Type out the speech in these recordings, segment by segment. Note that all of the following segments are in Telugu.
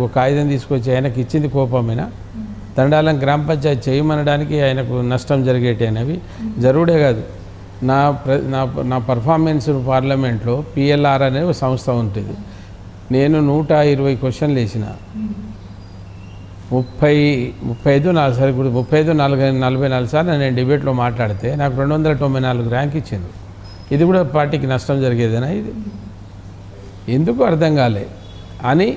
ఒక కాగితం తీసుకొచ్చి ఆయనకి ఇచ్చింది కోపమేనా? దండాలం గ్రామ పంచాయతీ చేయమనడానికి ఆయనకు నష్టం జరిగేటి అనేవి జరుగుడే కాదు. నా పర్ఫార్మెన్స్ పార్లమెంట్లో పిఎల్ఆర్ అనే ఒక సంస్థ ఉంటుంది. నేను 120 క్వశ్చన్లు వేసిన 45 సార్లు నేను డిబేట్లో మాట్లాడితే నాకు 294 ర్యాంక్ ఇచ్చింది. ఇది కూడా పార్టీకి నష్టం జరిగేదేనా? ఇది ఎందుకు అర్థం కాలే అని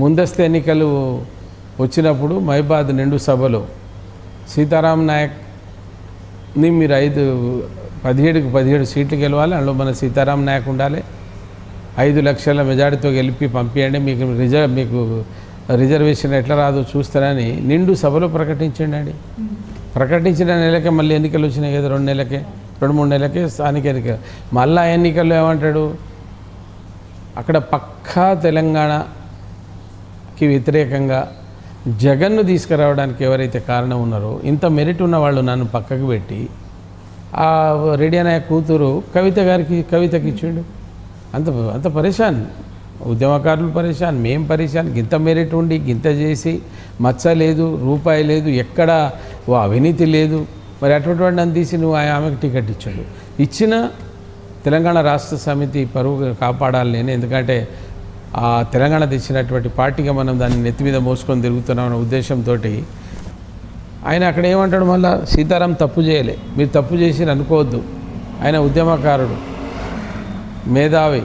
ముందస్తు ఎన్నికలు వచ్చినప్పుడు మహిబాద్ నిండు సభలో సీతారాం నాయక్ని మీరు 17 సీట్లు గెలవాలి, అందులో మన సీతారాం నాయక్ ఉండాలి, 5 లక్షల మెజారిటీతో గెలిపి పంపించండి, మీకు రిజర్వేషన్ ఎట్లా రాదో చూస్తారని నిండు సభలో ప్రకటించండి. ప్రకటించిన నెలకే మళ్ళీ ఎన్నికలు వచ్చినాయి కదా, 2-3 నెలలకే స్థానిక ఎన్నికలు. మళ్ళా ఎన్నికల్లో ఏమంటాడు, అక్కడ పక్కా తెలంగాణకి వ్యతిరేకంగా జగన్ను తీసుకురావడానికి ఎవరైతే కారణం ఉన్నారో, ఇంత మెరిట్ ఉన్న వాళ్ళు నన్ను పక్కకు పెట్టి ఆ రెడ్డి అనే కూతురు కవితకి ఇచ్చిండు. అంత పరేషాన్, ఉద్యమకారులు పరేషాన్, మేం పరేషాన్. గింత మెరిట్ ఉండి గింత చేసి మచ్చ లేదు, రూపాయి లేదు, ఎక్కడ అవినీతి లేదు. మరి అటువంటి నన్ను తీసి నువ్వు ఆమెకు టికెట్ ఇచ్చాడు. ఇచ్చిన తెలంగాణ రాష్ట్ర సమితి పరువు కాపాడాలి నేను, ఎందుకంటే ఆ తెలంగాణ తెచ్చినటువంటి పార్టీగా మనం దాన్ని నెత్తి మీద మోసుకొని తిరుగుతున్నామన్న ఉద్దేశంతో ఆయన అక్కడ ఏమంటాడు, మళ్ళీ సీతారాం తప్పు చేయలే, మీరు తప్పు చేసి అనుకోవద్దు, ఆయన ఉద్యమకారుడు, మేధావి,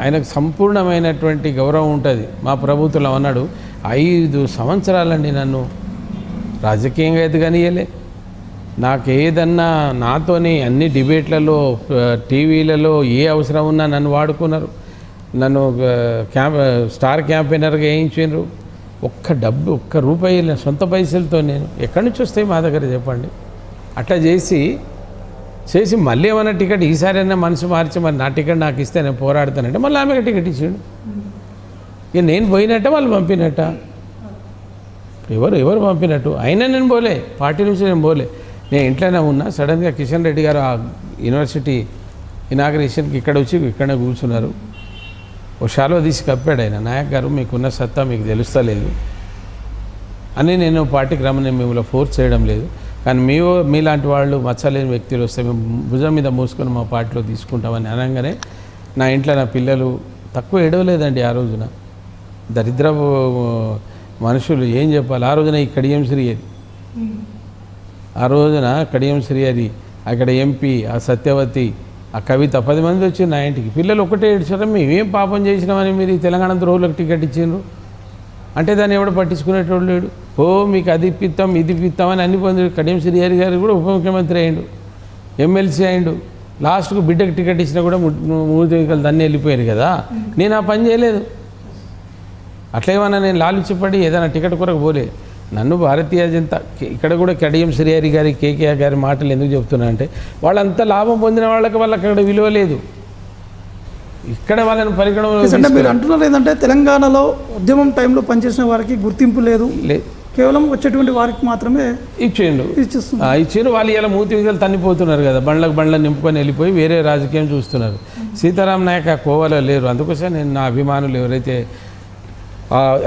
ఆయనకు సంపూర్ణమైనటువంటి గౌరవం ఉంటుంది. మా ప్రభుత్వం అన్నాడు, 5 సంవత్సరాలండి నన్ను రాజకీయంగా ఎదగనియలే, నాకు ఏదన్నా నాతోని అన్ని డిబేట్లలో టీవీలలో ఏ అవసరం ఉన్నా నన్ను వాడుకున్నారు, నన్ను స్టార్ క్యాంపెయినర్గా వేయించారు. ఒక్క రూపాయి సొంత పైసలతో నేను ఎక్కడి నుంచి వస్తాయి మా దగ్గర చెప్పండి. అట్లా చేసి మళ్ళీ ఏమన్నా టికెట్ ఈసారైనా మనసు మార్చి మరి నా టికెట్ నాకు ఇస్తే నేను పోరాడుతానంటే మళ్ళీ ఆమెకు టికెట్ ఇచ్చాడు. ఇక నేను పోయినట్ట వాళ్ళు పంపినట్ట, ఎవరు పంపినట్టు? అయినా నేను పోలే, పార్టీ నుంచి నేను పోలే, నేను ఇంట్లోనే ఉన్నా. సడన్గా కిషన్ రెడ్డి గారు ఆ యూనివర్సిటీ ఇనాగ్రేషన్కి ఇక్కడనే కూర్చున్నారు. ఓ షాలో తీసి కప్పాడు ఆయన, నాయక్ గారు మీకున్న సత్తా మీకు తెలుస్తలేదు అని. నేను పార్టీకి రమ్మని మిమ్మల్ని ఫోర్స్ చేయడం లేదు, కానీ మీలాంటి వాళ్ళు మచ్చలేని వ్యక్తులు వస్తే మేము భుజం మీద మూసుకొని మా పార్టీలో తీసుకుంటామని అనగానే నా ఇంట్లో నా పిల్లలు తక్కువ ఏడవలేదండి. ఆ రోజున దరిద్ర మనుషులు ఏం చెప్పాలి. ఆ రోజున ఈ కడియం శ్రీహరి, అక్కడ ఎంపీ ఆ సత్యవతి, ఆ కవిత 10 మంది వచ్చి నా ఇంటికి. పిల్లలు ఒకటే ఏడ్చారు, మేమేం పాపం చేసినామని మీరు ఈ తెలంగాణ ద్రోహులకు టికెట్ ఇచ్చిండ్రు అంటే దాన్ని ఎవడు పట్టించుకునేటోడు లేడు. మీకు అది ఇప్పిస్తాం ఇది ఇప్పిస్తాం అని అన్ని పొంది. కడియం శ్రీహరి గారు కూడా ఉప ముఖ్యమంత్రి అయ్యిండు, ఎమ్మెల్సీ అయ్యిండు, లాస్ట్కు బిడ్డకు టికెట్ ఇచ్చినా కూడా 3 ఎన్నికలు దాన్ని వెళ్ళిపోయారు కదా. నేను ఆ పని చేయలేదు. అట్లా ఏమన్నా నేను లాలిచ్చిపడి ఏదైనా టికెట్ కొరకు పోలే. నన్ను భారతీయ జనతా, ఇక్కడ కూడా కడియం శ్రీహరి గారి కేకేఆర్ గారి మాటలు ఎందుకు చెప్తున్నా అంటే, వాళ్ళంతా లాభం పొందిన వాళ్ళకి అక్కడ విలువ లేదు, ఇక్కడ వాళ్ళని పరిగణన. మీరు అంటున్నారు ఏంటంటే తెలంగాణలో ఉద్యమం టైంలో పనిచేసిన వారికి గుర్తింపు లేదు, కేవలం వచ్చేటువంటి వారికి మాత్రమే ఇచ్చిండు. వాళ్ళు ఇలా మూతి విధులు తన్నిపోతున్నారు కదా, బండ్ల నింపుకొని వెళ్ళిపోయి వేరే రాజకీయం చూస్తున్నారు. సీతారాం నాయక్ ఆ కోవలో లేరు. అందుకోసం నేను నా అభిమానులు ఎవరైతే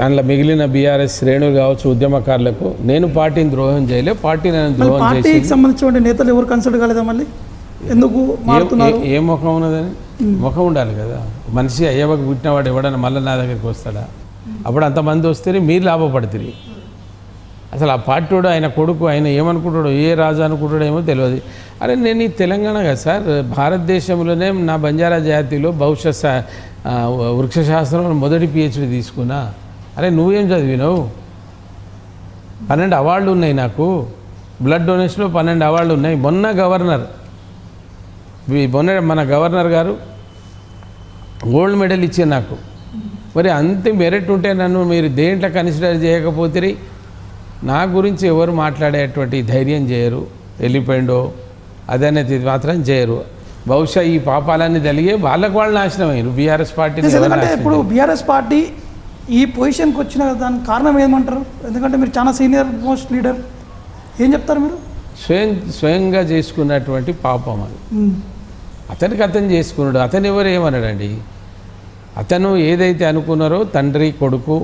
అందులో మిగిలిన బీఆర్ఎస్ శ్రేణులు కావచ్చు, ఉద్యమకారులకు నేను పార్టీని ద్రోహం చేయలే, పార్టీ నేను ద్రోహం చేసి. పార్టీకి సంబంధించిన నేతలు ఎవరు కన్సల్ట్ కాలేదా? మళ్ళీ ఎందుకు ఏ ముఖం ఉన్నదని? ముఖం ఉండాలి కదా. మనిషి అయ్యవకు పుట్టినవాడు ఎవడన్నా మళ్ళీ నా దగ్గరికి వస్తాడా? అప్పుడు అంతమంది వస్తే మీరు లాభపడుతుంది. అసలు ఆ పార్టీడు ఆయన కొడుకు ఆయన ఏమనుకుంటాడో, ఏ రాజు అనుకుంటాడో ఏమో తెలియదు. అరే నేను ఈ తెలంగాణ కదా సార్, భారతదేశంలోనే నా బంజారా జాతిలో భవిష్యత్ వృక్షశాస్త్రంలో మొదటి PhD తీసుకున్నా. అరే నువ్వేం చదివినావు? 12 అవార్డులు ఉన్నాయి నాకు. బ్లడ్ డొనేషన్లో 12 అవార్డులు ఉన్నాయి. మొన్న మన గవర్నర్ గారు గోల్డ్ మెడల్ ఇచ్చారు నాకు. మరి అంత మెరిట్ ఉంటే నన్ను మీరు దేంట్లో కన్సిడర్ చేయకపోతే నా గురించి ఎవరు మాట్లాడేటువంటి ధైర్యం చేయరు. వెళ్ళిపోయిండో అదనేది మాత్రం చేయరు. బహుశా ఈ పాపాలన్నీ తెలిగే వాళ్ళకు వాళ్ళు నాశనం అయ్యారు. బీఆర్ఎస్ పార్టీ ఇప్పుడు బీఆర్ఎస్ పార్టీ ఈ పొజిషన్కి వచ్చిన దానికి కారణం ఏమంటారు? ఎందుకంటే మీరు చాలా సీనియర్ మోస్ట్ లీడర్, ఏం చెప్తారు మీరు? స్వయంగా చేసుకున్నటువంటి పాపం అది. అతను చేసుకున్నాడు. అతను ఎవరు ఏమన్నాడండి? అతను ఏదైతే అనుకున్నారో తండ్రి కొడుకు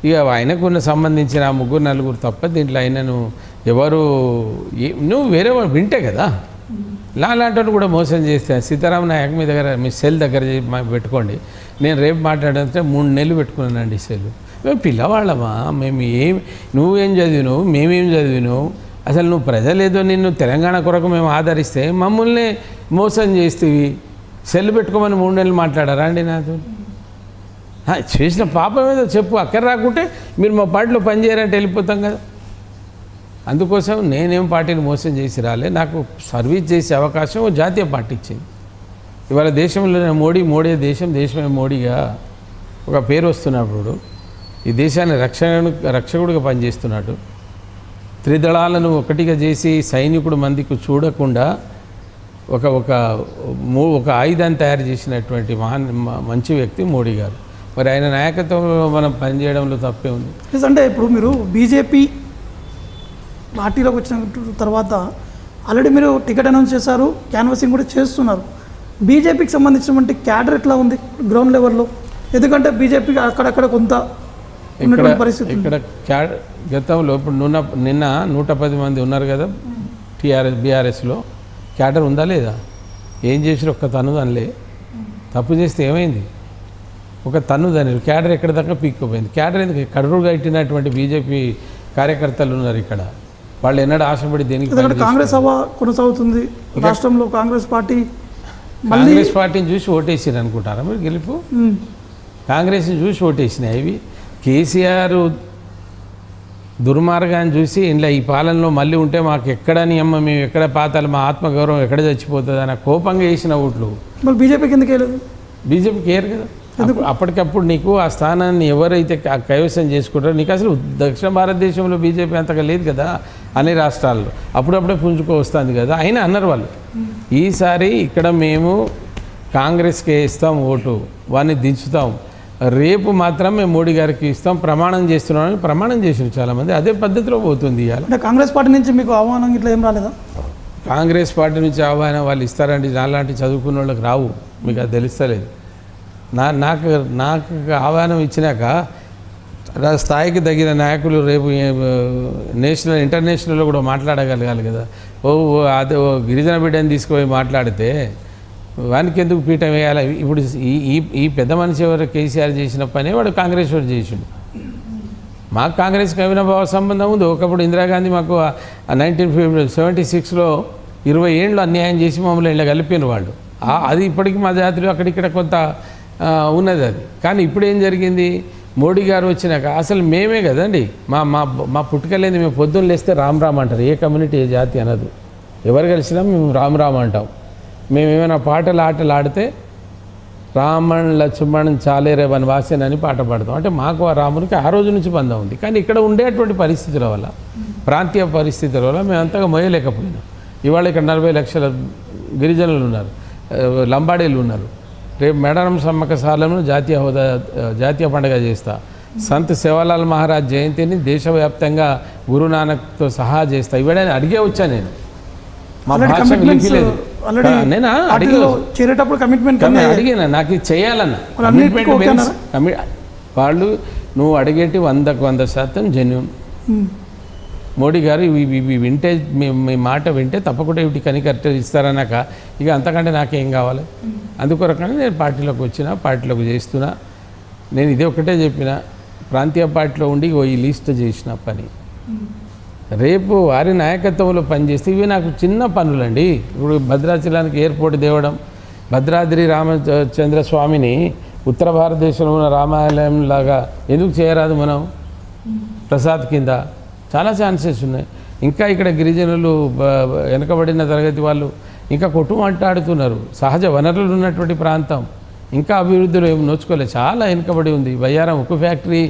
ఇక ఆయనకున్న సంబంధించిన ఆ 3-4 తప్ప దీంట్లో ఆయనను ఎవరు నువ్వు వేరే వింటే కదా లాంటి కూడా మోసం చేస్తే సీతారామ నాయక్ మీ దగ్గర మీ సెల్ దగ్గర పెట్టుకోండి, నేను రేపు మాట్లాడితే 3 నెలలు పెట్టుకున్నానండి సెల్. మేము పిల్లవాళ్ళమా, మేము నువ్వేం చదివినావు, మేమేం చదివినావు, అసలు నువ్వు ప్రజలేదో నిన్ను తెలంగాణ కొరకు మేము ఆదరిస్తే మమ్మల్ని మోసం చేస్తేవి సెల్ పెట్టుకోమని 3 నెలలు మాట్లాడారా అండి నాతో? చేసిన పాపం ఏదో చెప్పు, అక్కడ రాకుంటే మీరు మా పార్టీలో పనిచేయారంటే వెళ్ళిపోతాం కదా. అందుకోసం నేనేం పార్టీని మోసం చేసి రాలే, నాకు సర్వీస్ చేసే అవకాశం జాతీయ పార్టీ ఇచ్చింది. ఇవాళ దేశంలో మోడీ దేశమే మోడీగా ఒక పేరు వస్తున్నప్పుడు ఈ దేశాన్ని రక్షకుడిగా పనిచేస్తున్నాడు. త్రిదళాలను ఒకటిగా చేసి సైనికుడు మందికి చూడకుండా ఒక ఆయుధాన్ని తయారు చేసినటువంటి మంచి వ్యక్తి మోడీ గారు. మరి ఆయన నాయకత్వంలో మనం పనిచేయడంలో తప్పే ఉంది. అంటే ఇప్పుడు మీరు బీజేపీ పార్టీలోకి వచ్చిన తర్వాత ఆల్రెడీ మీరు టికెట్ అనౌన్స్ చేశారు, క్యాన్వాసింగ్ కూడా చేస్తున్నారు. బీజేపీకి సంబంధించినటువంటి క్యాడర్ ఎట్లా ఉంది గ్రౌండ్ లెవెల్లో? ఎందుకంటే బీజేపీకి అక్కడక్కడ కొంత పరిస్థితి ఇక్కడ గతంలో ఇప్పుడు నిన్న 110 మంది ఉన్నారు కదా బీఆర్ఎస్లో. క్యాడర్ ఉందా లేదా? ఏం చేసినా ఒక్క తన్నుదనిలే. తప్పు చేస్తే ఏమైంది? ఒక తన్నుదని క్యాడర్ ఎక్కడి దాకా పీక్కుపోయింది. క్యాడర్ ఎందుకు కడురుగా ఇట్టినటువంటి బీజేపీ కార్యకర్తలు ఉన్నారు ఇక్కడ. వాళ్ళు ఎన్నడూ ఆశపడి దేనికి? కాంగ్రెస్ హవా కొనసాగుతుంది రాష్ట్రంలో. కాంగ్రెస్ పార్టీని చూసి ఓటేసిరు అనుకుంటారా మీరు? గెలుపు కాంగ్రెస్ని చూసి ఓటేసినాయి. ఇవి కేసీఆర్ దుర్మార్గాన్ని చూసి ఇంట్లో ఈ పాలనలో మళ్ళీ ఉంటే మాకు ఎక్కడని అమ్మ మేము ఎక్కడ పాతాలి, మా ఆత్మగౌరవం ఎక్కడ చచ్చిపోతుంది అన్న కోపంగా వేసిన ఓట్లు. మరి బీజేపీకి ఎందుకు వేయలేదు? బీజేపీకి వేయరు కదా. అప్పటికప్పుడు నీకు ఆ స్థానాన్ని ఎవరైతే కైవసం చేసుకుంటారో, నీకు అసలు దక్షిణ భారతదేశంలో బీజేపీ అంతగా లేదు కదా అన్ని రాష్ట్రాల్లో, అప్పుడప్పుడే పుంజుకో వస్తుంది కదా. అయినా అన్నారు వాళ్ళు, ఈసారి ఇక్కడ మేము కాంగ్రెస్కి ఇస్తాం ఓటు, వాడిని దించుతాం, రేపు మాత్రం మేము మోడీ గారికి ఇస్తాం, ప్రమాణం చేస్తున్నామని ప్రమాణం చేసారు చాలామంది. అదే పద్ధతిలో పోతుంది ఇవాళ. కాంగ్రెస్ పార్టీ నుంచి మీకు ఆహ్వానం ఇట్లా ఏం రాలేదా? కాంగ్రెస్ పార్టీ నుంచి ఆహ్వానం వాళ్ళు ఇస్తారండి, నాలాంటి చదువుకున్న వాళ్ళకి రావు, మీకు అది తెలుస్తలేదు. నాకు ఆహ్వానం ఇచ్చినాక స్థాయికి తగిన నాయకులు రేపు నేషనల్ ఇంటర్నేషనల్లో కూడా మాట్లాడగలగాలి కదా. అదే గిరిజన బిడ్డని తీసుకుపోయి మాట్లాడితే వానికి ఎందుకు పీఠం వేయాలి? ఇప్పుడు ఈ పెద్ద మనిషి ఎవరు కేసీఆర్ చేసిన పని వాడు కాంగ్రెస్ వాడు చేసిండు. మాకు కాంగ్రెస్కి అవినాభావ సంబంధం ఉంది. ఒకప్పుడు ఇందిరాగాంధీ మాకు 1976లో 20 ఏళ్ళు అన్యాయం చేసి మమ్మల్ని ఇలా కలిపిన వాళ్ళు. అది ఇప్పటికీ మా జాతిలో అక్కడిక్కడ కొంత ఉన్నది అది. కానీ ఇప్పుడు ఏం జరిగింది? మోడీ గారు వచ్చినాక అసలు మేమే కదండి, మా పుట్టుకలేంది, మేము పొద్దున్న లేస్తే రామ్ రామ్ అంటారు. ఏ కమ్యూనిటీ ఏ జాతి అనదు. ఎవరు కలిసినా మేము రామ్ రామ్ అంటాం. మేము ఏమైనా ఆటలు ఆడితే రామణ్ లక్ష్మణ్ చాలేరే వనవాసేన్ అని పాట పాడతాం. అంటే మాకు ఆ రామునికి ఆ రోజు నుంచి బంధం ఉంది. కానీ ఇక్కడ ఉండేటువంటి పరిస్థితుల వల్ల, ప్రాంతీయ పరిస్థితుల వల్ల మేము అంతగా మోయలేకపోయినాం. ఇవాళ ఇక్కడ 40 లక్షల గిరిజనులు ఉన్నారు, లంబాడీలు ఉన్నారు. రేపు మేడారం సమ్మక్క సార్లను జాతీయ పండుగ చేస్తా. సంత్ సేవాలాల్ మహారాజ్ జయంతిని దేశవ్యాప్తంగా గురునానక్తో సహా చేస్తా. ఇవాళ అడిగే వచ్చా నేను, మా భాష లేదు. నేనా చేరేటప్పుడు కమిట్మెంట్ అడిగినా, నాకు ఇది చేయాలన్నా. వాళ్ళు నువ్వు అడిగేటి 100% జెన్యూన్. మోడీ గారు ఇవి వింటే, మీ మాట వింటే తప్పకుండా వీటి కనికరెక్ట్ ఇస్తారన్నాక ఇక అంతకంటే నాకేం కావాలి? అందుకొరకనే నేను పార్టీలోకి వచ్చిన, పార్టీలోకి చేస్తున్నా. నేను ఇదే ఒకటే చెప్పిన, ప్రాంతీయ పార్టీలో ఉండి ఈ లిస్ట్ చేసిన పని రేపు వారి నాయకత్వంలో పనిచేస్తే ఇవి నాకు చిన్న పనులండి. ఇప్పుడు భద్రాచలానికి ఎయిర్పోర్ట్ తేవడం, భద్రాద్రి రామచంద్ర స్వామిని ఉత్తర భారతదేశంలో ఉన్న రామాలయం లాగా ఎందుకు చేయరాదు మనం ప్రసాద్ కింద? చాలా ఛాన్సెస్ ఉన్నాయి. ఇంకా ఇక్కడ గిరిజనులు, వెనుకబడిన తరగతి వాళ్ళు ఇంకా కొట్టుమంటాడుతున్నారు. సహజ వనరులు ఉన్నటువంటి ప్రాంతం, ఇంకా అభివృద్ధిలో ఏమి నోచుకోలేదు, చాలా వెనుకబడి ఉంది. బయ్యారం ఉక్కు ఫ్యాక్టరీ,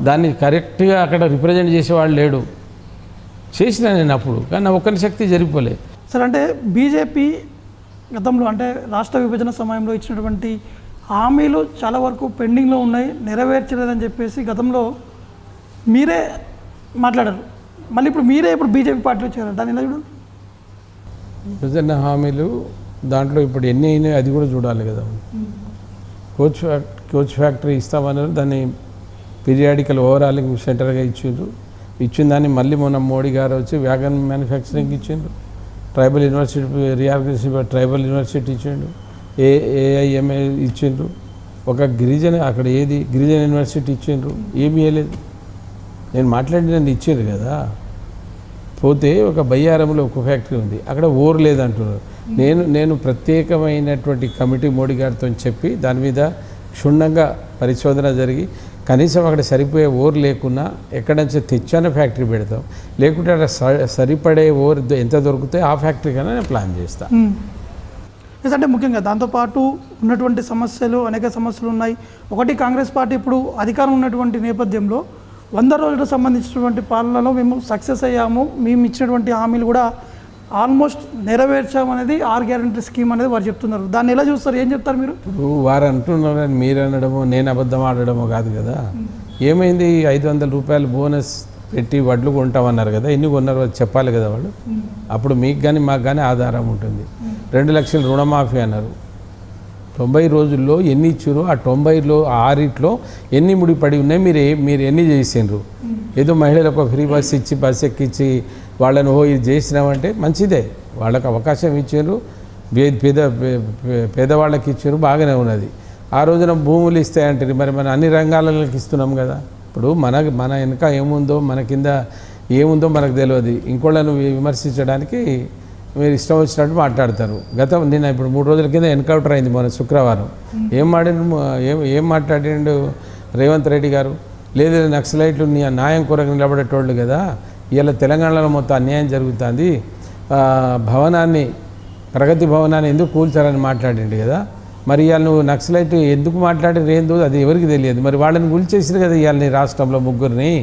దాన్ని కరెక్ట్గా అక్కడ రిప్రజెంట్ చేసేవాళ్ళు లేడు. చేసిన నేను అప్పుడు, కానీ నా ఒక్కరి శక్తి జరిగిపోలేదు. సార్, అంటే బీజేపీ గతంలో అంటే రాష్ట్ర విభజన సమయంలో ఇచ్చినటువంటి హామీలు చాలా వరకు పెండింగ్లో ఉన్నాయి, నెరవేర్చలేదని చెప్పేసి గతంలో మీరే మాట్లాడారు. మళ్ళీ ఇప్పుడు మీరే బీజేపీ పార్టీలో చేరారు. దాని ఎలా చూడాలి? విభజన హామీలు దాంట్లో ఇప్పుడు ఎన్ని అయినాయి అది కూడా చూడాలి కదా. కోచ్ ఫ్యాక్టరీ ఇస్తామన్నారు, దాన్ని పీరియాడికల్ ఓవరాలింగ్ సెంటర్గా ఇచ్చిండ్రు. ఇచ్చిన దాన్ని మళ్ళీ మొన్న మోడీ గారు వచ్చి వ్యాగన్ మ్యానుఫ్యాక్చరింగ్ ఇచ్చిండ్రు. Tribal university reorganisation tribal university ఇచ్చిండు. ఏఐఎంఏ ఇచ్చిండ్రు. ఒక గిరిజన అక్కడ ఏది గిరిజన యూనివర్సిటీ ఇచ్చిండ్రు. ఏమీ ఇవ్వలేదు. నేను మాట్లాడినది ఇచ్చిండ్రు కదా. పోతే ఒక బయ్యారంలో ఒక ఫ్యాక్టరీ ఉంది, అక్కడ ఓర్ లేదంటున్నారు. నేను ప్రత్యేకమైనటువంటి కమిటీ మోడీ గారితో చెప్పి దాని మీద క్షుణ్ణంగా పరిశోధన జరిగి కనీసం అక్కడ సరిపోయే ఓర్ లేకున్నా ఎక్కడి నుంచి తెచ్చానో ఫ్యాక్టరీ పెడతాం, లేకుంటే అక్కడ సరిపడే ఓర్ ఎంత దొరికితే ఆ ఫ్యాక్టరీ కన్నా నేను ప్లాన్ చేస్తాను. అంటే ముఖ్యంగా దాంతోపాటు ఉన్నటువంటి సమస్యలు అనేక సమస్యలు ఉన్నాయి. ఒకటి, కాంగ్రెస్ పార్టీ ఇప్పుడు అధికారం ఉన్నటువంటి నేపథ్యంలో 100 రోజులకు సంబంధించినటువంటి పాలనలో మేము సక్సెస్ అయ్యాము, మేము ఇచ్చినటువంటి హామీలు కూడా ఆల్మోస్ట్ నెరవేర్చామనేది 6 గ్యారెంటీ స్కీమ్ అనేది వారు చెప్తున్నారు. దాన్ని ఎలా చూస్తారు, ఏం చెప్తారు మీరు? వారు అంటున్నారు, మీరు అనడమో నేను అబద్ధం ఆడడమో కాదు కదా. ఏమైంది? 500 రూపాయలు బోనస్ పెట్టి వడ్లు కొంటామన్నారు కదా, ఎన్ని కొన్నారో చెప్పాలి కదా వాళ్ళు. అప్పుడు మీకు కానీ మాకు కానీ ఆధారం ఉంటుంది. 2 లక్షల రుణమాఫీ అన్నారు. 90 రోజుల్లో ఎన్ని ఇచ్చారు? ఆ 90లో 6 ఎన్ని ముడిపడి ఉన్నాయి? మీరు ఎన్ని చేసిండ్రు? ఏదో మహిళలకు ఫ్రీ బస్ ఇచ్చి బస్ ఎక్కించి వాళ్ళని ఇది చేసినామంటే మంచిదే, వాళ్ళకి అవకాశం ఇచ్చారు, పేదవాళ్ళకి ఇచ్చారు, బాగానే ఉన్నది. ఆ రోజున భూములు ఇస్తాయంటారు, మరి మనం అన్ని రంగాలలోకి ఇస్తున్నాం కదా. ఇప్పుడు మన వెనక ఏముందో మన కింద ఏముందో మనకు తెలియదు. ఇంకోళ్ళను విమర్శించడానికి మీరు ఇష్టం వచ్చినట్టు మాట్లాడతారు. నిన్న ఇప్పుడు 3 రోజుల కింద ఎన్కౌంటర్ అయింది మన శుక్రవారం. ఏం మాట్లాడిండు రేవంత్ రెడ్డి గారు? లేదు నక్సలైట్లు న్యాయం కొరకు నిలబడేటోళ్ళు కదా, ఇవాళ తెలంగాణలో మొత్తం అన్యాయం జరుగుతుంది, ప్రగతి భవనాన్ని ఎందుకు కూల్చారని మాట్లాడిండు కదా. మరి ఇవాళ నువ్వు నక్సలైట్ ఎందుకు మాట్లాడిరేందో అది ఎవరికి తెలియదు. మరి వాళ్ళని కూల్చేసారు కదా ఇవాళ నీ రాష్ట్రంలో 3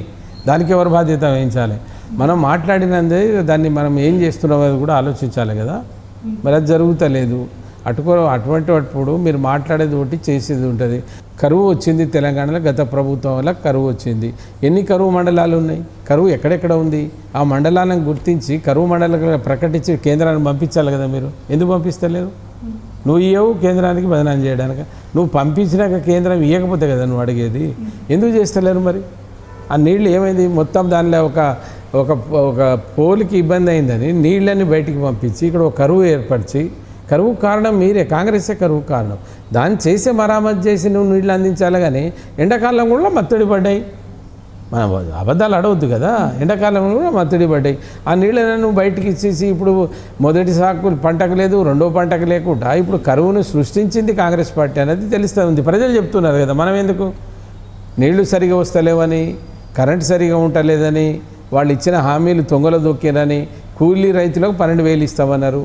దానికి ఎవరు బాధ్యత వహించాలి? మనం మాట్లాడినందే దాన్ని మనం ఏం చేస్తున్నాం అది కూడా ఆలోచించాలి కదా. మరి అది జరుగుతలేదు. అటువంటిప్పుడు మీరు మాట్లాడేది ఒకటి చేసేది ఉంటుంది. కరువు వచ్చింది తెలంగాణలో, గత ప్రభుత్వం వల్ల కరువు వచ్చింది. ఎన్ని కరువు మండలాలు ఉన్నాయి? కరువు ఎక్కడెక్కడ ఉంది? ఆ మండలాలను గుర్తించి కరువు మండలాలను ప్రకటించి కేంద్రాన్ని పంపించాలి కదా. మీరు ఎందుకు పంపిస్తలేరు? నువ్వు ఇవ్వవు కేంద్రానికి బదనాం చేయడానికి. నువ్వు పంపించినాక కేంద్రం ఇవ్వకపోతే కదా నువ్వు అడిగేది. ఎందుకు చేస్తలేరు మరి? ఆ నీళ్ళు ఏమైంది? మొత్తం దానిలో ఒక పోలికి ఇబ్బంది అయిందని నీళ్ళని బయటికి పంపించి ఇక్కడ ఒక కరువు ఏర్పరిచి, కరువు కారణం మీరే, కాంగ్రెసే కరువు కారణం. దాన్ని చేసే మరామతి చేసి నువ్వు నీళ్ళు అందించాలి. కానీ ఎండాకాలం కూడా మత్తడి పడ్డాయి. మనం అబద్ధాలు అడవద్దు కదా. ఎండాకాలంలో కూడా మత్తడి పడ్డాయి. ఆ నీళ్ళని నువ్వు బయటికి ఇచ్చేసి ఇప్పుడు మొదటి సాకు పంటకు లేదు, రెండో పంటకు లేకుండా ఇప్పుడు కరువును సృష్టించింది కాంగ్రెస్ పార్టీ అనేది తెలుస్తూ ఉంది. ప్రజలు చెప్తున్నారు కదా. మనం ఎందుకు? నీళ్లు సరిగా వస్తలేవని, కరెంటు సరిగా ఉండలేదని, వాళ్ళు ఇచ్చిన హామీలు తొంగలో దొక్కిరని, కూలీ రైతులకు 12,000 ఇస్తామన్నారు,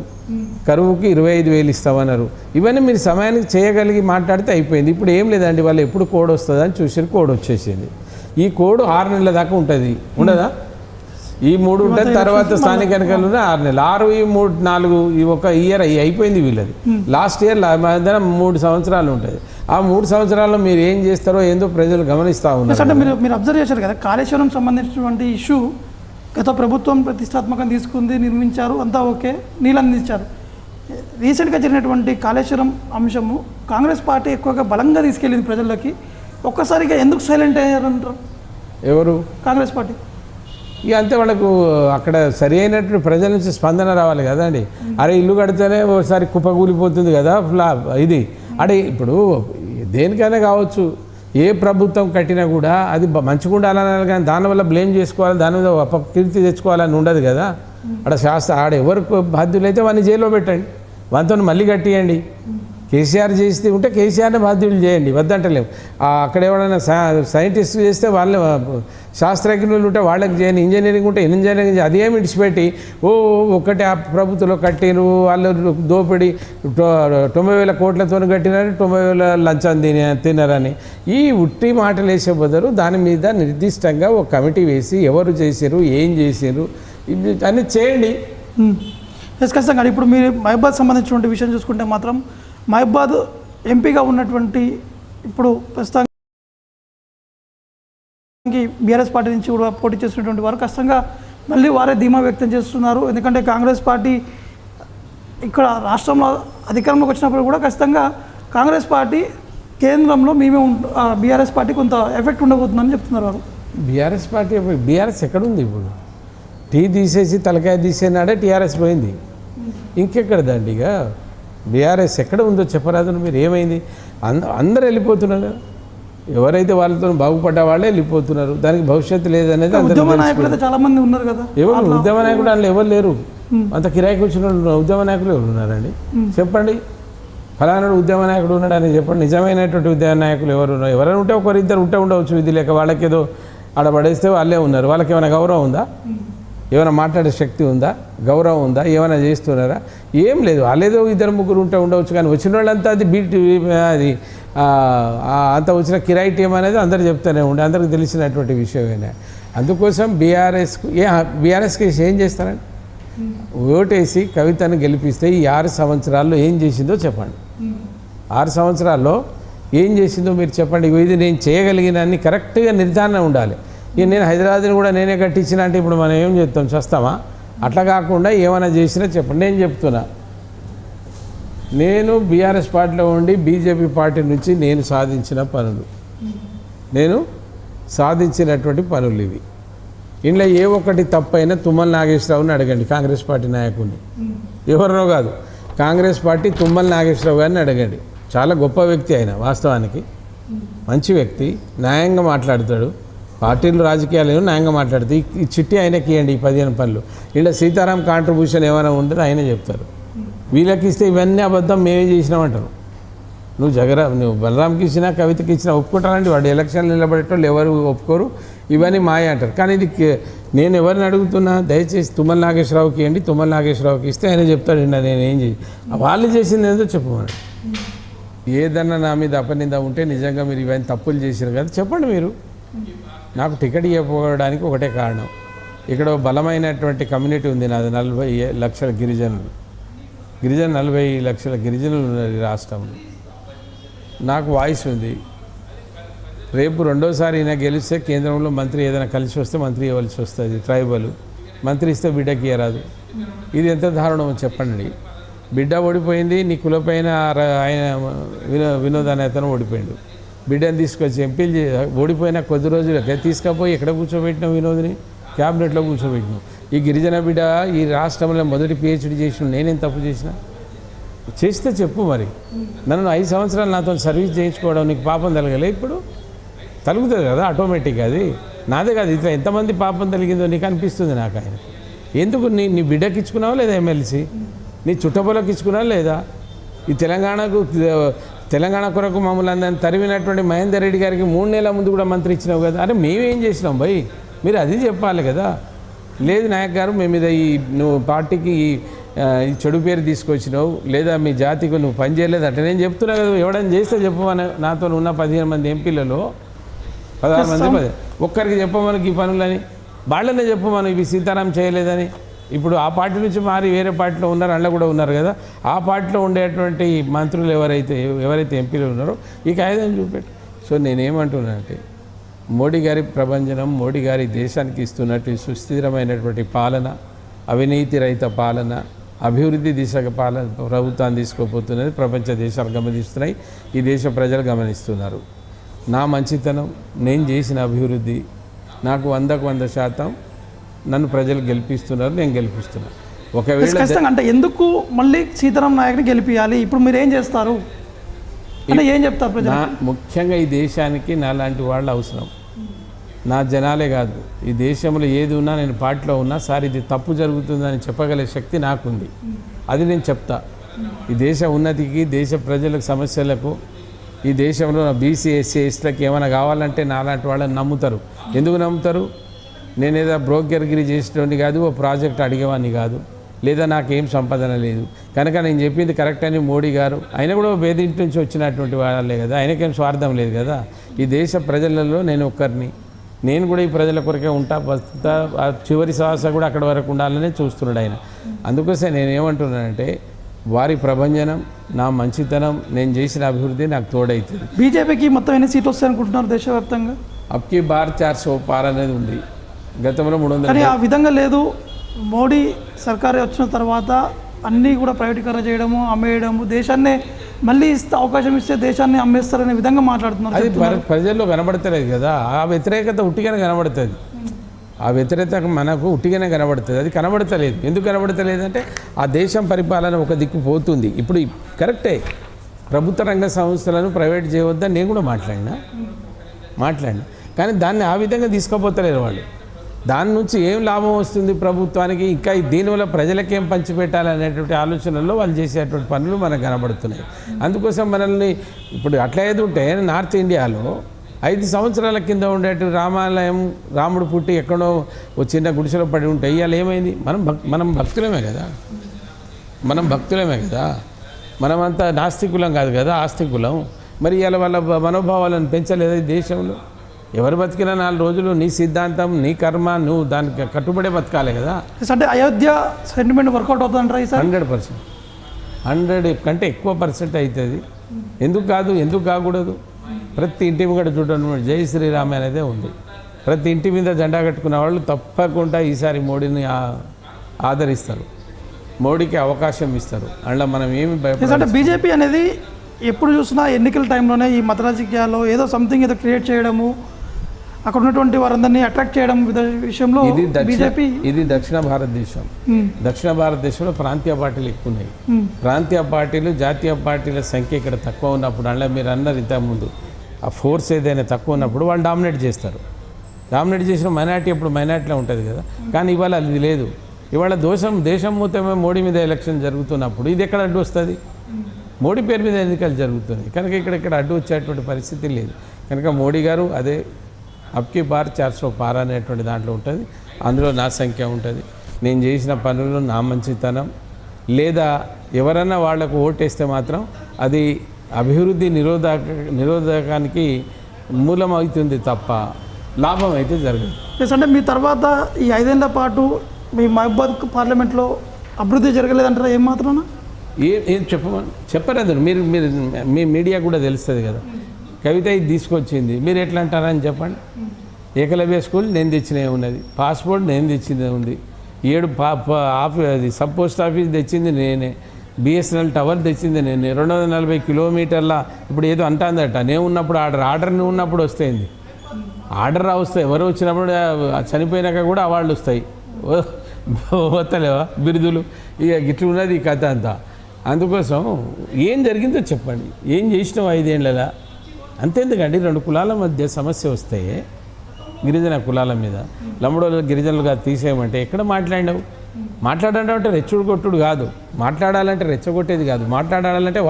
కరువుకి 25,000 ఇస్తామన్నారు. ఇవన్నీ మీరు సమయానికి చేయగలిగి మాట్లాడితే అయిపోయింది. ఇప్పుడు ఏం లేదండి, వాళ్ళు ఎప్పుడు కోడ్ వస్తుందని చూసి కోడ్ వచ్చేసింది. ఈ కోడ్ 6 నెలల దాకా ఉంటుంది, ఉండదా? ఈ 3 ఉంటుంది, తర్వాత స్థానిక ఎన్నికలు 6 నెలలు, 6 ఈ 3 4 ఈ ఒక ఇయర్ అయిపోయింది వీళ్ళది. లాస్ట్ ఇయర్ 3 సంవత్సరాలు ఉంటుంది. ఆ 3 సంవత్సరాల్లో మీరు ఏం చేస్తారో ఏందో ప్రజలు గమనిస్తూ ఉన్నారు. అంటే మీరు అబ్జర్వ్ చేశారు కదా, కాళేశ్వరం సంబంధించినటువంటి ఇష్యూ గత ప్రభుత్వం ప్రతిష్టాత్మకంగా తీసుకుంది, నిర్మించారు, అంతా ఓకే, నీళ్ళు అందించారు. రీసెంట్గా జరిగినటువంటి కాళేశ్వరం అంశము కాంగ్రెస్ పార్టీ ఎక్కువగా బలంగా తీసుకెళ్ళింది ప్రజల్లోకి. ఒక్కసారిగా ఎందుకు సైలెంట్ అయ్యారంటారు? ఎవరు? కాంగ్రెస్ పార్టీ. ఇక అంతే, వాళ్ళకు అక్కడ సరి అయినటువంటి ప్రజల నుంచి స్పందన రావాలి కదండి. అరే ఇల్లు కడితేనే ఒకసారి కుప్పకూలిపోతుంది కదా ఇది. అంటే ఇప్పుడు దేనికైనా కావచ్చు, ఏ ప్రభుత్వం కట్టినా కూడా అది మంచిగా ఉండాలన్నారు, కానీ దానివల్ల బ్లేమ్ చేసుకోవాలి, దాని మీద అపకీర్తి తెచ్చుకోవాలని ఉండదు కదా. ఆడ ఎవరికి బాధ్యులైతే వాడిని జైల్లో పెట్టండి, వాటితో మళ్ళీ కట్టియండి. కేసీఆర్ చేస్తే ఉంటే కేసీఆర్ని బాధ్యులు చేయండి, వద్దంటలేము. అక్కడ ఎవరైనా సైంటిస్ట్ చేస్తే వాళ్ళని, శాస్త్రజ్ఞులు ఉంటే వాళ్ళకి చేయండి, ఇంజనీరింగ్ ఉంటే ఇంజనీరింగ్ అదేమి విడిచిపెట్టి ఒకటి ఆ ప్రభుత్వంలో కట్టిరు, వాళ్ళు దోపిడి 90,000 కోట్లతో కట్టినారు, 90,000 లంచం తిన్నారని ఈ ఉట్టి మాటలు వేసే బదులు దాని మీద నిర్దిష్టంగా ఒక కమిటీ వేసి ఎవరు చేశారు, ఏం చేశారు అన్నీ చేయండి. ఖచ్చితంగా. ఇప్పుడు మీరు మహబాద్ సంబంధించినటువంటి విషయం చూసుకుంటే మాత్రం మహబాద్ ఎంపీగా ఉన్నటువంటి ఇప్పుడు ప్రస్తుతానికి బీఆర్ఎస్ పార్టీ నుంచి కూడా పోటీ చేస్తున్నటువంటి వారు ఖచ్చితంగా మళ్ళీ వారే ధీమా వ్యక్తం చేస్తున్నారు. ఎందుకంటే కాంగ్రెస్ పార్టీ ఇక్కడ రాష్ట్రంలో అధికారంలోకి వచ్చినప్పుడు కూడా ఖచ్చితంగా కాంగ్రెస్ పార్టీ కేంద్రంలో మేమే బీఆర్ఎస్ పార్టీ కొంత ఎఫెక్ట్ ఉండబోతుందని చెప్తున్నారు వారు. బీఆర్ఎస్ పార్టీ బీఆర్ఎస్ ఎక్కడుంది ఇప్పుడు? టీ తీసేసి తలకాయ తీసేనాడే టీఆర్ఎస్ పోయింది, ఇంకెక్కడ దండిగా బీఆర్ఎస్ ఎక్కడ ఉందో చెప్పరాదు మీరు. ఏమైంది? అందరూ వెళ్ళిపోతున్నారు కదా, ఎవరైతే వాళ్ళతో బాగుపడ్డ వాళ్ళే వెళ్ళిపోతున్నారు, దానికి భవిష్యత్తు లేదనేది ఉద్యమ నాయకులు అయితే చాలా మంది ఉన్నారు కదా. ఎవరు ఉద్యమ నాయకుడు వాళ్ళు ఎవరు లేరు, అంత కిరాయికి వచ్చిన ఉద్యమ నాయకులు ఎవరు ఉన్నారండి? చెప్పండి, ఫలానాడు ఉద్యమ నాయకుడు ఉన్నాడు అని చెప్పండి. నిజమైనటువంటి ఉద్యమ నాయకులు ఎవరు ఉన్నారు? ఎవరైనా ఉంటే ఒకరిద్దరు ఉండవచ్చు, విధి లేక వాళ్ళకేదో ఆడ పడేస్తే వాళ్ళే ఉన్నారు. వాళ్ళకి ఏమైనా గౌరవం ఉందా? ఏమైనా మాట్లాడే శక్తి ఉందా? గౌరవం ఉందా? ఏమైనా చేస్తున్నారా? ఏం లేదు. వాళ్ళేదో ఇద్దరు ముగ్గురు ఉండవచ్చు, కానీ వచ్చిన వాళ్ళంతా అది అది అంత వచ్చిన కిరాయి టీం అనేది అందరూ చెప్తూనే ఉండే, అందరికి తెలిసినటువంటి విషయమేనా. అందుకోసం బీఆర్ఎస్కి ఏం చేస్తారండి? ఓటేసి కవితను గెలిపిస్తే ఈ 6 సంవత్సరాల్లో ఏం చేసిందో చెప్పండి. 6 సంవత్సరాల్లో ఏం చేసిందో మీరు చెప్పండి. ఇది నేను చేయగలిగినన్ని కరెక్ట్గా నిర్ధారణ ఉండాలి. ఇక నేను హైదరాబాద్ని కూడా నేనే కట్టించిన అంటే ఇప్పుడు మనం ఏం చేస్తాం, చేస్తామా? అట్లా కాకుండా ఏమైనా చేసినా చెప్పండి. నేను చెప్తున్నా, నేను బీఆర్ఎస్ పార్టీలో ఉండి బీజేపీ పార్టీ నుంచి నేను సాధించినటువంటి పనులు ఇవి. ఇంట్లో ఏ ఒక్కటి తప్పైనా తుమ్మల నాగేశ్వరరావుని అడగండి, కాంగ్రెస్ పార్టీ నాయకుడిని. ఎవరినో కాదు, కాంగ్రెస్ పార్టీ తుమ్మల నాగేశ్వరరావు గారిని అడగండి. చాలా గొప్ప వ్యక్తి ఆయన, వాస్తవానికి మంచి వ్యక్తి, న్యాయంగా మాట్లాడతాడు. పార్టీలు రాజకీయాలు న్యాయంగా మాట్లాడుతాయి. ఈ చిట్టి ఆయనకి ఇవ్వండి, ఈ 15 పనులు. ఇలా సీతారాం కాంట్రిబ్యూషన్ ఏమైనా ఉంటే ఆయనే చెప్తారు. వీళ్ళకి ఇస్తే ఇవన్నీ అబద్ధం, మేమే చేసినామంటారు. నువ్వు బలరాంకి ఇచ్చినా కవితకి ఇచ్చినా ఒప్పుకుంటారండి. వాడు ఎలక్షన్లు నిలబడేటోళ్ళు ఎవరు ఒప్పుకోరు, ఇవన్నీ మాయ అంటారు. కానీ ఇది నేను ఎవరిని అడుగుతున్నా, దయచేసి తుమ్మల నాగేశ్వరరావుకి ఇవ్వండి. తుమ్మల నాగేశ్వరరావుకి ఇస్తే ఆయన చెప్తాడు, నేను ఏం చేయి, వాళ్ళు చేసింది ఏదో చెప్పమని. ఏదన్నా నా మీద అపనింద ఉంటే నిజంగా మీరు ఇవన్నీ తప్పులు చేసినారు కదా చెప్పండి. మీరు నాకు టికెట్ ఇవ్వకపోవడానికి ఒకటే కారణం, ఇక్కడ బలమైనటువంటి కమ్యూనిటీ ఉంది నాది. 40 లక్షల గిరిజనులు 40 లక్షల గిరిజనులు ఉన్నారు ఈ రాష్ట్రంలో. నాకు వాయిస్ ఉంది. రేపు రెండోసారి ఈయన గెలిస్తే కేంద్రంలో మంత్రి ఏదైనా కలిసి వస్తే మంత్రి ఇవ్వాల్సి వస్తుంది. ట్రైబల్ మంత్రి ఇస్తే బిడ్డకి ఇవ్వరాదు. ఇది ఎంత దారుణమో చెప్పండి. బిడ్డ ఓడిపోయింది, నీ కులపైన ఆయన వినోద్ అనే అతను ఓడిపోయాడు. బిడ్డను తీసుకొచ్చి ఎంపీలు ఓడిపోయిన కొద్ది రోజులకే తీసుకుపోయి ఎక్కడ కూర్చోబెట్టిన వినోద్ని క్యాబినెట్లో కూర్చోబెట్టినావు. ఈ గిరిజన బిడ్డ ఈ రాష్ట్రంలో మొదటి PhD చేసిన నేనేం తప్పు చేస్తే చెప్పు. మరి నన్ను 5 సంవత్సరాలు నాతో సర్వీస్ చేయించుకోవడం నీకు పాపం తలగలే? ఇప్పుడు తలుగుతుంది కదా ఆటోమేటిక్గా. అది నాదే కాదు, ఇట్లా ఎంతమంది పాపం తలిగిందో నీకు అనిపిస్తుంది నాకు. ఆయన ఎందుకు నీ బిడ్డకి ఇచ్చుకున్నావా లేదా ఎమ్మెల్సీ? నీ చుట్టపొలకి ఇచ్చుకున్నావా లేదా? ఈ తెలంగాణ కొరకు మమ్మల్ని అందరిని తరిమినటువంటి మహేందర్ రెడ్డి గారికి 3 నెలల ముందు కూడా మంత్రి ఇచ్చినావు కదా. అరే మేమేం చేసినాం భయ్, మీరు అది చెప్పాలి కదా. లేదు నాయక్ గారు, మేము మీద నువ్వు పార్టీకి ఈ చెడు పేరు తీసుకొచ్చినావు, లేదా మీ జాతికి నువ్వు పని చేయలేదు అంటే నేను చెప్తున్నా కదా. ఎవడని చేస్తే చెప్పమని, నాతో ఉన్న 15 మంది ఎంపీలలో 16 మంది ఒక్కరికి చెప్పమని ఈ పనులని, వాళ్ళనే చెప్పమని ఇవి సీతారాం చేయలేదని. ఇప్పుడు ఆ పార్టీ నుంచి మారి వేరే పార్టీలో ఉన్నారు, అందులో కూడా ఉన్నారు కదా. ఆ పార్టీలో ఉండేటువంటి మంత్రులు ఎవరైతే ఎంపీలు ఉన్నారో ఈ కాగితం చూపెట్టు. సో నేనేమంటున్నానంటే, మోడీ గారి ప్రభంజనం, మోడీ గారి దేశానికి ఇస్తున్నట్టు సుస్థిరమైనటువంటి పాలన, అవినీతి రహిత పాలన, అభివృద్ధి దిశగా ప్రభుత్వాన్ని తీసుకోపోతున్నది ప్రపంచ దేశాలు గమనిస్తున్నాయి, ఈ దేశ ప్రజలు గమనిస్తున్నారు. నా మంచితనం, నేను చేసిన అభివృద్ధి, నాకు 100కు 100% నన్ను ప్రజలు గెలిపిస్తున్నారు, నేను గెలిపిస్తున్నాను. ఒకవేళ అంటే ఎందుకు మళ్ళీ సీతారాం నాయక్ని గెలిపించాలి? ఇప్పుడు మీరు ఏం చేస్తారు అంటే ఏం చెప్తారు ప్రజలు? ముఖ్యంగా ఈ దేశానికి నాలాంటి వాళ్ళు అవసరం. నా జనాలే కాదు, ఈ దేశంలో ఏది ఉన్నా, నేను పార్టీలో ఉన్నా, సార్ ఇది తప్పు జరుగుతుందని చెప్పగల శక్తి నాకుంది. అది నేను చెప్తా. ఈ దేశ ఉన్నతికి, దేశ ప్రజలకు సమస్యలకు, ఈ దేశంలో BC SC STలకు ఏమైనా కావాలంటే నాలాంటి వాళ్ళని నమ్ముతారు. ఎందుకు నమ్ముతారు? నేనేదో బ్రోకర్గిరి చేసేటోని కాదు, ఓ ప్రాజెక్ట్ అడిగేవాడిని కాదు, లేదా నాకేం సంపాదన లేదు కనుక నేను చెప్పింది కరెక్ట్ అని మోడీ గారు, ఆయన కూడా వేదింటి నుంచి వచ్చినటువంటి వాళ్ళే కదా, ఆయనకేం స్వార్థం లేదు కదా. ఈ దేశ ప్రజలలో నేను ఒక్కరిని, నేను కూడా ఈ ప్రజల కొరకే ఉంటా, చివరి శ్వాస కూడా అక్కడి వరకు ఉండాలని చూస్తున్నాడు ఆయన. అందుకోసం నేనేమంటున్నానంటే, వారి ప్రభంజనం, నా మంచితనం, నేను చేసిన అభివృద్ధి నాకు తోడైతుంది. బీజేపీకి మొత్తం ఎన్ని సీట్లు వస్తాయి అనుకుంటున్నారు దేశవ్యాప్తంగా? అబ్కి బార్ 400 పార్ అనేది ఉంది, గతంలో 300. కానీ ఆ విధంగా లేదు. మోడీ సర్కారు వచ్చిన తర్వాత అన్నీ కూడా ప్రైవేటీకరణ చేయడము, అమ్మేయడము, దేశాన్నే మళ్ళీ ఇస్తే అవకాశం ఇస్తే దేశాన్ని అమ్మేస్తారనే విధంగా మాట్లాడుతున్నారు. అది ప్రజల్లో కనబడతలేదు కదా, ఆ వ్యతిరేకత ఉట్టిగానే కనబడుతుంది. ఆ వ్యతిరేకత మనకు ఉట్టిగానే కనబడుతుంది, అది కనబడతలేదు. ఎందుకు కనబడతలేదు అంటే ఆ దేశం పరిపాలన ఒక దిక్కు పోతుంది. ఇప్పుడు కరెక్టే, ప్రభుత్వ రంగ సంస్థలను ప్రైవేట్ చేయవద్దని నేను కూడా మాట్లాడినా, కానీ దాన్ని ఆ విధంగా తీసుకుపోతలేరు వాళ్ళు. దాని నుంచి ఏం లాభం వస్తుంది ప్రభుత్వానికి, ఇంకా దీనివల్ల ప్రజలకేం పంచిపెట్టాలనేటువంటి ఆలోచనల్లో వాళ్ళు చేసేటువంటి పనులు మనకు కనబడుతున్నాయి. అందుకోసం మనల్ని ఇప్పుడు అట్లా ఏది ఉంటే నార్త్ ఇండియాలో 5 సంవత్సరాల కింద ఉండేటువంటి రామాలయం, రాముడు పుట్టి ఎక్కడో ఒక చిన్న గుడిసెలో పడి ఉంటే ఇవాళ ఏమైంది? మనం భక్తులమే కదా, మనమంతా నాస్తికులం కాదు కదా, ఆస్తికులం. మరి ఇవాళ వాళ్ళ మనోభావాలను పెంచలేదు ఈ దేశంలో. ఎవరు బతికినా 4 రోజులు నీ సిద్ధాంతం, నీ కర్మ, నువ్వు దానికి కట్టుబడే బతకాలి కదా. అంటే అయోధ్య సెంటిమెంట్ వర్కౌట్ అవుతుందంటారా? 100%, 100 కంటే ఎక్కువ % అవుతుంది. ఎందుకు కాదు, ఎందుకు కాకూడదు? ప్రతి ఇంటి మీద చూడండి జై శ్రీరామ్ అనేదే ఉంది. ప్రతి ఇంటి మీద జెండా కట్టుకున్న వాళ్ళు తప్పకుండా ఈసారి మోడీని ఆదరిస్తారు, మోడీకి అవకాశం ఇస్తారు. అందులో మనం ఏమి అంటే బీజేపీ అనేది ఎప్పుడు చూసినా ఎన్నికల టైంలోనే ఈ మత రాజకీయాల్లో ఏదో సంథింగ్ ఏదో క్రియేట్ చేయడము, అక్కడ ఉన్నటువంటి వారందరినీ అట్రాక్ట్ చేయడం విషయంలో బీజేపీ. ఇది దక్షిణ భారతదేశంలో ప్రాంతీయ పార్టీలు ఎక్కువ ఉన్నాయి. ప్రాంతీయ పార్టీలు, జాతీయ పార్టీల సంఖ్య ఇక్కడ తక్కువ ఉన్నప్పుడు, అందులో మీరు అన్నారు ఇంతకుముందు, ఆ ఫోర్స్ ఏదైనా తక్కువ ఉన్నప్పుడు వాళ్ళు డామినేట్ చేస్తారు. డామినేట్ చేసిన మైనార్టీ ఎప్పుడు మైనార్టీలో ఉంటుంది కదా, కానీ ఇవాళ అది లేదు. ఇవాళ దేశం మొత్తమే మోడీ మీద ఎలక్షన్ జరుగుతున్నప్పుడు ఇది ఎక్కడ అడ్డు వస్తుంది? మోడీ పేరు మీద ఎన్నికలు జరుగుతున్నాయి కనుక ఇక్కడ అడ్డు వచ్చేటువంటి పరిస్థితి లేదు. కనుక మోడీ గారు అదే అబ్కి బార్ 400 పార్ అనేటువంటి దాంట్లో ఉంటుంది. అందులో నా సంఖ్య ఉంటుంది, నేను చేసిన పనులు, నా మంచితనం, లేదా ఎవరన్నా వాళ్లకు ఓటేస్తే మాత్రం అది అభివృద్ధి నిరోధకానికి మూలం అవుతుంది తప్ప లాభం అయితే జరగదు. అంటే మీ తర్వాత ఈ 5 ఏళ్ల పాటు మీ మహబూబాద్ పార్లమెంట్లో అభివృద్ధి జరగలేదంటారా? ఏం మాత్రం ఏం చెప్పరాదు మీరు మీ మీడియా కూడా తెలుస్తుంది కదా. కవిత ఇది తీసుకొచ్చింది, మీరు ఎట్లా అంటారని చెప్పండి. ఏకలవ్య స్కూల్ నేను తెచ్చినే ఉన్నది, పాస్పోర్ట్ నేను తెచ్చిందే ఉంది, 7 అది సబ్ పోస్ట్ ఆఫీస్ తెచ్చింది నేనే, బిఎస్ఎన్ఎల్ టవర్ తెచ్చింది నేనే, 240 కిలోమీటర్ల. ఇప్పుడు ఏదో అంటుందట, నేను ఉన్నప్పుడు ఆర్డర్ నువ్వు ఉన్నప్పుడు వస్తాయింది, ఆర్డర్ వస్తాయి, ఎవరు వచ్చినప్పుడు చనిపోయినాక కూడా అవార్డులు వస్తాయి, వస్తలేవా బిరుదులు. ఇక గిట్లు ఉన్నది ఈ కథ అంతా. అందుకోసం ఏం జరిగిందో చెప్పండి, ఏం చేసినావు 5 ఏళ్ళలా? అంతేందుకండి, 2 కులాల మధ్య సమస్య వస్తే గిరిజన కులాల మీద లంబడోళ్ళు గిరిజనులుగా తీసేయమంటే ఎక్కడ మాట్లాడినావు? మాట్లాడాలంటే రెచ్చుడు కొట్టుడు కాదు, మాట్లాడాలంటే రెచ్చగొట్టేది కాదు, మాట్లాడాలంటే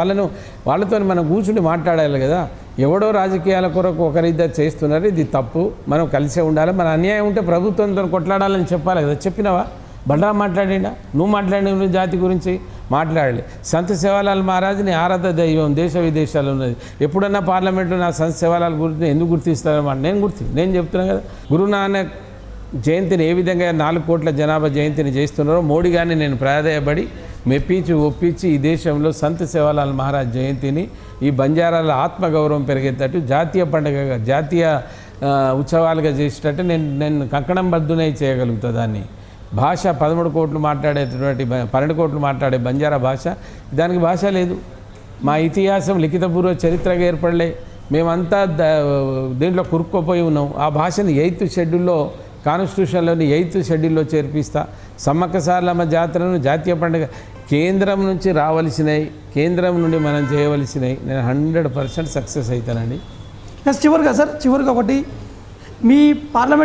వాళ్ళతో మనం కూర్చుని మాట్లాడాలి కదా. ఎవడో రాజకీయాల కొరకు ఒకరిద్దరు చేస్తున్నారు, ఇది తప్పు, మనం కలిసే ఉండాలి, మన అన్యాయం ఉంటే ప్రభుత్వంతో కొట్లాడాలని చెప్పాలి కదా. చెప్పినావా? బడా మాట్లాడిండా? నువ్వు మాట్లాడిన జాతి గురించి మాట్లాడాలి. సంత సేవాలాల్ మహారాజ్ నీ ఆరాధ దైవం, దేశ విదేశాలు ఉన్నది. ఎప్పుడన్నా పార్లమెంట్లో నా సంత సేవాలాల్ గురించి ఎందుకు గుర్తిస్తారన్నమాట? నేను చెప్తున్నా కదా. గురునానక్ జయంతిని ఏ విధంగా 4 కోట్ల జనాభా జయంతిని చేస్తున్నారో మోడీ గారిని నేను ప్రాధాయపడి ఒప్పించి ఈ దేశంలో సంత సేవాలాల్ మహారాజ్ జయంతిని ఈ బంజారాల ఆత్మగౌరవం పెరిగేటట్టు జాతీయ పండుగగా, జాతీయ ఉత్సవాలుగా చేసేటట్టు నేను కంకణం బద్దునై చేయగలుగుతా. దాన్ని భాష 13 కోట్లు మాట్లాడేటటువంటి 12 కోట్లు మాట్లాడే బంజారా భాష, దానికి భాష లేదు. మా ఇతిహాసం లిఖితపూర్వ చరిత్రగా ఏర్పడలే, మేమంతా దీంట్లో కురుక్కుపోయి ఉన్నాం. ఆ భాషను 8th షెడ్యూల్లో, కాన్స్టిట్యూషన్లోని 8th షెడ్యూల్లో చేర్పిస్తా. సమ్మక్క సారలమ్మ జాతరను జాతీయ పండుగ కేంద్రం నుంచి రావలసినవి, కేంద్రం నుండి మనం చేయవలసినవి, నేను 100% సక్సెస్ అవుతానండి. చివరిగా ఒకటి, మీ పార్లమెంట్